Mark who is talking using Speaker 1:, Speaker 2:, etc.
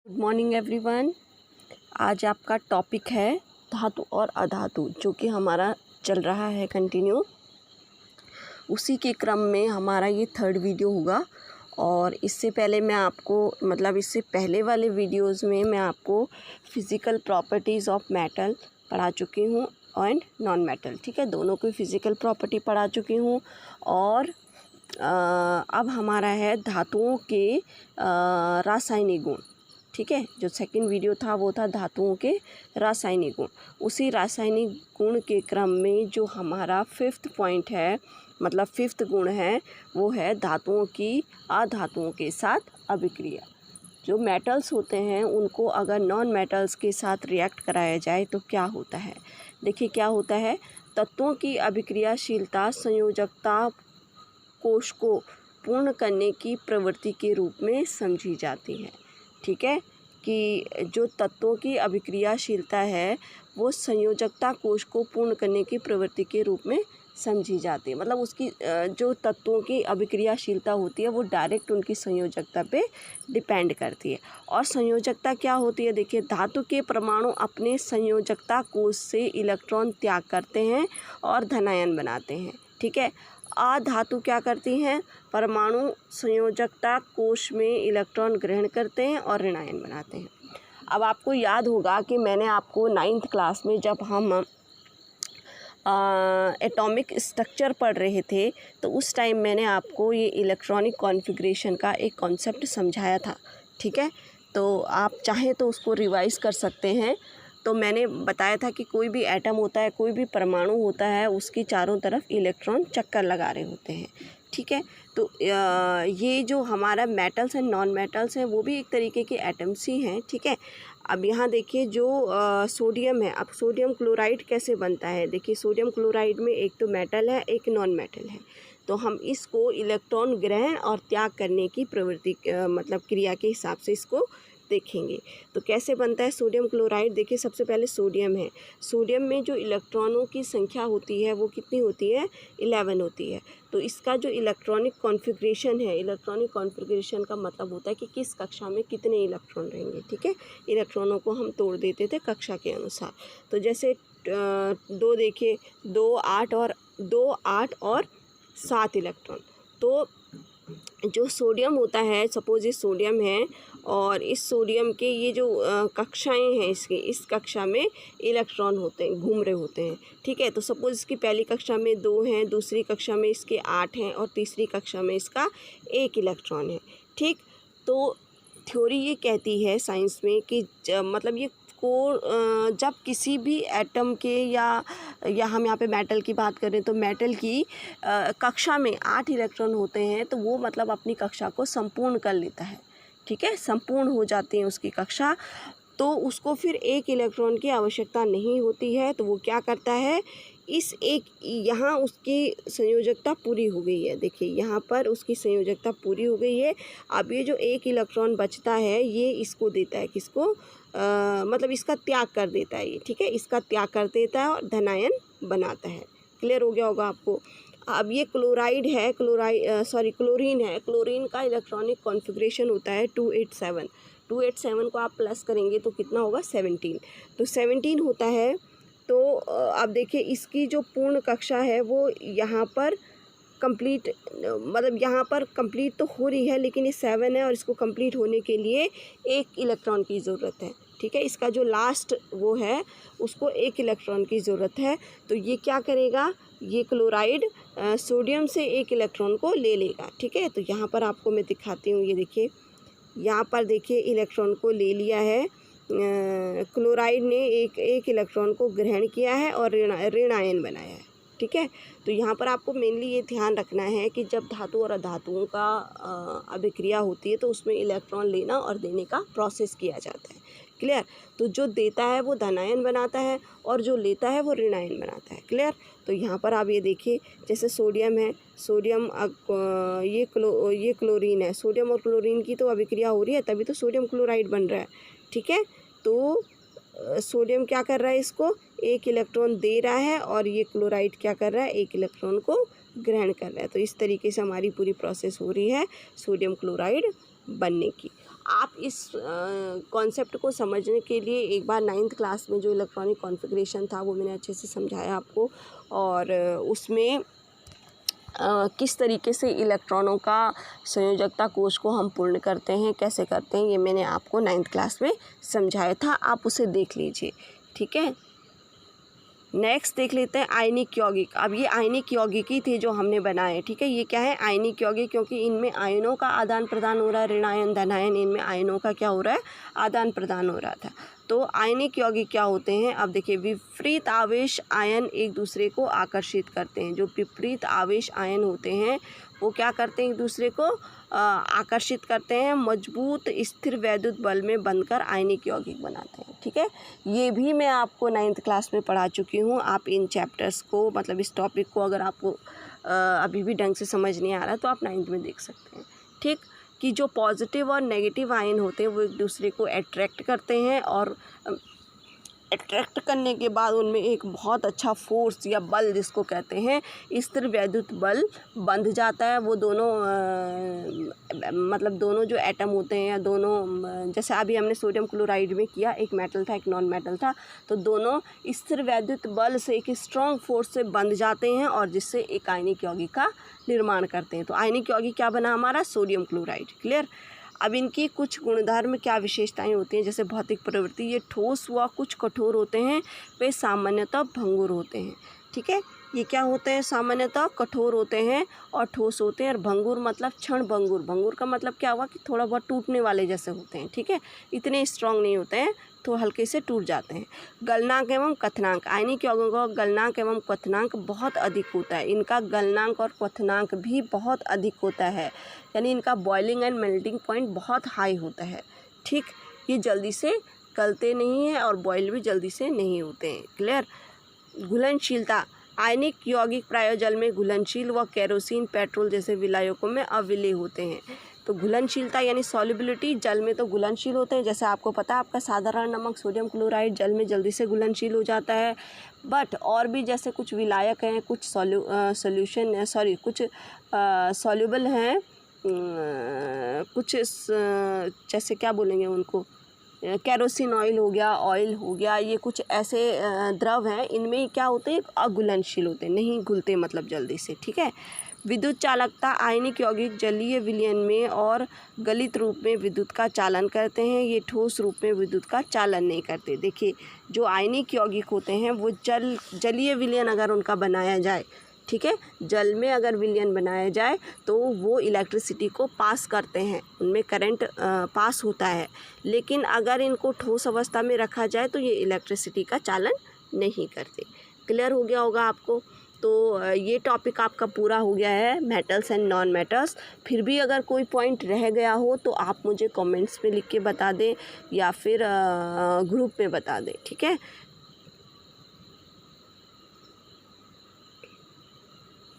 Speaker 1: Good morning everyone. आज आपका topic है धातु और अधातु, जो कि हमारा चल रहा है कंटिन्यू। उसी के क्रम में हमारा ये थर्ड वीडियो होगा। और इससे पहले मैं आपको इससे पहले वाले वीडियोस में मैं आपको फिज़िकल प्रॉपर्टीज़ ऑफ मेटल पढ़ा चुकी हूँ एंड नॉन मेटल, ठीक है, दोनों की फ़िज़िकल प्रॉपर्टी पढ़ा चुकी हूँ। और अब हमारा है धातुओं के रासायनिक गुण, ठीक है। जो सेकंड वीडियो था वो था धातुओं के रासायनिक गुण। उसी रासायनिक गुण के क्रम में जो हमारा फिफ्थ पॉइंट है, फिफ्थ गुण है, वो है धातुओं की अधातुओं के साथ अभिक्रिया। जो मेटल्स होते हैं उनको अगर नॉन मेटल्स के साथ रिएक्ट कराया जाए तो क्या होता है। देखिए क्या होता है। तत्वों की अभिक्रियाशीलता संयोजकता कोश को पूर्ण करने की प्रवृत्ति के रूप में समझी जाती है, ठीक है। कि जो तत्वों की अभिक्रियाशीलता है वो संयोजकता कोश को पूर्ण करने की प्रवृत्ति के रूप में समझी जाती है। उसकी जो तत्वों की अभिक्रियाशीलता होती है वो डायरेक्ट उनकी संयोजकता पे डिपेंड करती है। और संयोजकता क्या होती है, देखिए, धातु के परमाणु अपने संयोजकता कोश से इलेक्ट्रॉन त्याग करते हैं और धनायन बनाते हैं, ठीक है। अधातु क्या करती हैं, परमाणु संयोजकता कोश में इलेक्ट्रॉन ग्रहण करते हैं और ऋणायन बनाते हैं। अब आपको याद होगा कि मैंने आपको 9th क्लास में जब हम एटॉमिक स्ट्रक्चर पढ़ रहे थे तो उस टाइम मैंने आपको ये इलेक्ट्रॉनिक कॉन्फ़िगरेशन का एक कॉन्सेप्ट समझाया था, ठीक है। तो आप चाहें तो उसको रिवाइज़ कर सकते हैं। तो मैंने बताया था कि कोई भी एटम होता है, कोई भी परमाणु होता है, उसकी चारों तरफ इलेक्ट्रॉन चक्कर लगा रहे होते हैं, ठीक है। तो ये जो हमारा मेटल्स एंड नॉन मेटल्स हैं वो भी एक तरीके के एटम्स ही हैं, ठीक है। अब यहाँ देखिए जो सोडियम है, अब सोडियम क्लोराइड कैसे बनता है। देखिए सोडियम क्लोराइड में एक तो मेटल है, एक नॉन मेटल है। तो हम इसको इलेक्ट्रॉन ग्रहण और त्याग करने की प्रवृत्ति क्रिया के हिसाब से इसको देखेंगे। तो कैसे बनता है सोडियम क्लोराइड। देखिए सबसे पहले सोडियम है। सोडियम में जो इलेक्ट्रॉनों की संख्या होती है वो कितनी होती है, 11 होती है। तो इसका जो इलेक्ट्रॉनिक कॉन्फ़िगरेशन है, इलेक्ट्रॉनिक कॉन्फ़िगरेशन का मतलब होता है कि किस कक्षा में कितने इलेक्ट्रॉन रहेंगे, ठीक है। इलेक्ट्रॉनों को हम तोड़ देते थे कक्षा के अनुसार। तो जैसे दो देखिए, 2, 8 और 7 इलेक्ट्रॉन। तो जो सोडियम होता है, सपोज ये सोडियम है और इस सोडियम के ये जो कक्षाएं हैं, इसकी इस कक्षा में इलेक्ट्रॉन होते हैं, घूम रहे होते हैं, ठीक है। तो सपोज इसकी पहली कक्षा में 2 हैं, दूसरी कक्षा में इसके 8 हैं और तीसरी कक्षा में इसका 1 इलेक्ट्रॉन है, ठीक। तो थ्योरी ये कहती है साइंस में कि ये को जब किसी भी एटम के या हम यहाँ पे मेटल की बात करें तो मेटल की कक्षा में 8 इलेक्ट्रॉन होते हैं तो वो अपनी कक्षा को संपूर्ण कर लेता है, ठीक है। संपूर्ण हो जाती है उसकी कक्षा, तो उसको फिर 1 इलेक्ट्रॉन की आवश्यकता नहीं होती है। तो वो क्या करता है, यहाँ उसकी संयोजकता पूरी हो गई है। देखिए यहाँ पर उसकी संयोजकता पूरी हो गई है। अब ये जो 1 इलेक्ट्रॉन बचता है ये इसको देता है, किसको, इसका त्याग कर देता है ये, ठीक है। इसका त्याग कर देता है और धनायन बनाता है। क्लियर हो गया होगा आपको। अब ये क्लोरीन है। क्लोरीन का इलेक्ट्रॉनिक कॉन्फ़िगरेशन होता है 287। 287 को आप प्लस करेंगे तो कितना होगा, 17। तो 17 होता है। तो अब देखिए इसकी जो पूर्ण कक्षा है वो यहाँ पर कंप्लीट यहाँ पर कंप्लीट तो हो रही है, लेकिन ये 7 है और इसको कंप्लीट होने के लिए 1 इलेक्ट्रॉन की ज़रूरत है, ठीक है। इसका जो लास्ट वो है उसको 1 इलेक्ट्रॉन की ज़रूरत है। तो ये क्या करेगा, ये क्लोराइड सोडियम से 1 इलेक्ट्रॉन को ले लेगा, ठीक है। तो यहाँ पर आपको मैं दिखाती हूँ, ये देखिए यहाँ पर देखिए इलेक्ट्रॉन को ले लिया है, क्लोराइड ने एक इलेक्ट्रॉन को ग्रहण किया है और ऋणायन बनाया है, ठीक है। तो यहाँ पर आपको मेनली ये ध्यान रखना है कि जब धातु और अधातुओं का अभिक्रिया होती है तो उसमें इलेक्ट्रॉन लेना और देने का प्रोसेस किया जाता है। क्लियर। तो जो देता है वो धनायन बनाता है और जो लेता है वो ऋणायन बनाता है। क्लियर। तो यहाँ पर आप ये देखिए, जैसे सोडियम है, सोडियम ये क्लोरीन है, सोडियम और क्लोरीन की तो अभिक्रिया हो रही है तभी तो सोडियम क्लोराइड बन रहा है, ठीक है। तो सोडियम क्या कर रहा है, इसको 1 इलेक्ट्रॉन दे रहा है और ये क्लोराइड क्या कर रहा है, 1 इलेक्ट्रॉन को ग्रहण कर रहा है। तो इस तरीके से हमारी पूरी प्रोसेस हो रही है सोडियम क्लोराइड बनने की। आप इस कॉन्सेप्ट को समझने के लिए एक बार 9th क्लास में जो इलेक्ट्रॉनिक कॉन्फ़िगरेशन था वो मैंने अच्छे से समझाया आपको, और उसमें किस तरीके से इलेक्ट्रॉनों का संयोजकता कोष को हम पूर्ण करते हैं, कैसे करते हैं, ये मैंने आपको 9th क्लास में समझाया था, आप उसे देख लीजिए। ठीक है, नेक्स्ट देख लेते हैं आयनिक यौगिक। अब ये आयनिक यौगिक ही थे जो हमने बनाए। ठीक है, ये क्या है, आयनिक यौगिक, क्योंकि इनमें आयनों का आदान प्रदान हो रहा है, ऋण आयन धन आयन, इनमें आयनों का क्या हो रहा है, आदान प्रदान हो रहा था। तो आयनिक यौगिक क्या होते हैं, अब देखिए, विपरीत आवेश आयन एक दूसरे को आकर्षित करते हैं। जो विपरीत आवेश आयन होते हैं वो क्या करते हैं, एक दूसरे को आकर्षित करते हैं, मजबूत स्थिर वैद्युत बल में बंधकर आयनिक यौगिक बनाते हैं। ठीक है, ये भी मैं आपको 9th क्लास में पढ़ा चुकी हूँ। आप इन चैप्टर्स को, मतलब इस टॉपिक को अगर आपको अभी भी ढंग से समझ नहीं आ रहा तो आप 9th में देख सकते हैं। ठीक, कि जो पॉजिटिव और नेगेटिव आयन होते हैं वो एक दूसरे को अट्रैक्ट करते हैं, और अट्रैक्ट करने के बाद उनमें एक बहुत अच्छा फोर्स या बल जिसको कहते हैं स्थिर वैद्युत बल बंध जाता है। वो दोनों मतलब दोनों जो एटम होते हैं, या दोनों, जैसे अभी हमने सोडियम क्लोराइड में किया, एक मेटल था एक नॉन मेटल था, तो दोनों स्थिर वैद्युत बल से एक स्ट्रॉन्ग फोर्स से बंध जाते हैं, और जिससे एक आयनिक यौगिक का निर्माण करते हैं। तो आयनिक यौगिक क्या बना हमारा, सोडियम क्लोराइड। क्लियर। अब इनकी कुछ गुणधर्म क्या विशेषताएं होती हैं, जैसे भौतिक प्रवृत्ति, ये ठोस व कुछ कठोर होते हैं, वे सामान्यतः भंगुर होते हैं। ठीक है, ये क्या होते हैं, सामान्यतः कठोर होते हैं और ठोस होते हैं, और भंगुर मतलब क्षण भंगुर। भंगुर का मतलब क्या हुआ कि थोड़ा बहुत टूटने वाले जैसे होते हैं। ठीक है, इतने स्ट्रांग नहीं होते हैं, तो हल्के से टूट जाते हैं। गलनांक एवं क्वथनांक, आयनिक यौगिकों का गलनांक एवं क्वथनांक बहुत अधिक होता है। इनका गलनांक और क्वथनांक भी बहुत अधिक होता है, यानी इनका बॉइलिंग एंड मेल्टिंग पॉइंट बहुत हाई होता है। ठीक, ये जल्दी से गलते नहीं हैं और बॉयल भी जल्दी से नहीं होते हैं। क्लियर। घुलनशीलता, आयनिक यौगिक प्रायः जल में घुलनशील व केरोसिन, पेट्रोल जैसे विलायकों में अविलेय होते हैं। तो घुलनशीलता यानी सॉल्युबिलिटी, जल में तो घुलनशील होते हैं, जैसे आपको पता है आपका साधारण नमक सोडियम क्लोराइड जल में जल्दी से घुलनशील हो जाता है। बट और भी जैसे कुछ विलायक हैं, कुछ सॉल्यूशन सॉरी कुछ सॉल्युबल हैं, कुछ जैसे क्या बोलेंगे उनको, केरोसिन ऑयल हो गया, ऑयल हो गया, ये कुछ ऐसे द्रव हैं, इनमें क्या होते हैं, अघुलनशील होते हैं, नहीं घुलते मतलब जल्दी से। ठीक है। विद्युत चालकता, आयनिक यौगिक जलीय विलयन में और गलित रूप में विद्युत का चालन करते हैं, ये ठोस रूप में विद्युत का चालन नहीं करते। देखिए, जो आयनिक यौगिक होते हैं वो जलीय विलयन अगर उनका बनाया जाए, ठीक है, जल में अगर विलयन बनाया जाए तो वो इलेक्ट्रिसिटी को पास करते हैं, उनमें करंट पास होता है। लेकिन अगर इनको ठोस अवस्था में रखा जाए तो ये इलेक्ट्रिसिटी का चालन नहीं करते। क्लियर हो गया होगा आपको। तो ये टॉपिक आपका पूरा हो गया है, मेटल्स एंड नॉन मेटल्स। फिर भी अगर कोई पॉइंट रह गया हो तो आप मुझे कमेंट्स में लिख के बता दें, या फिर ग्रुप में बता दें। ठीक है,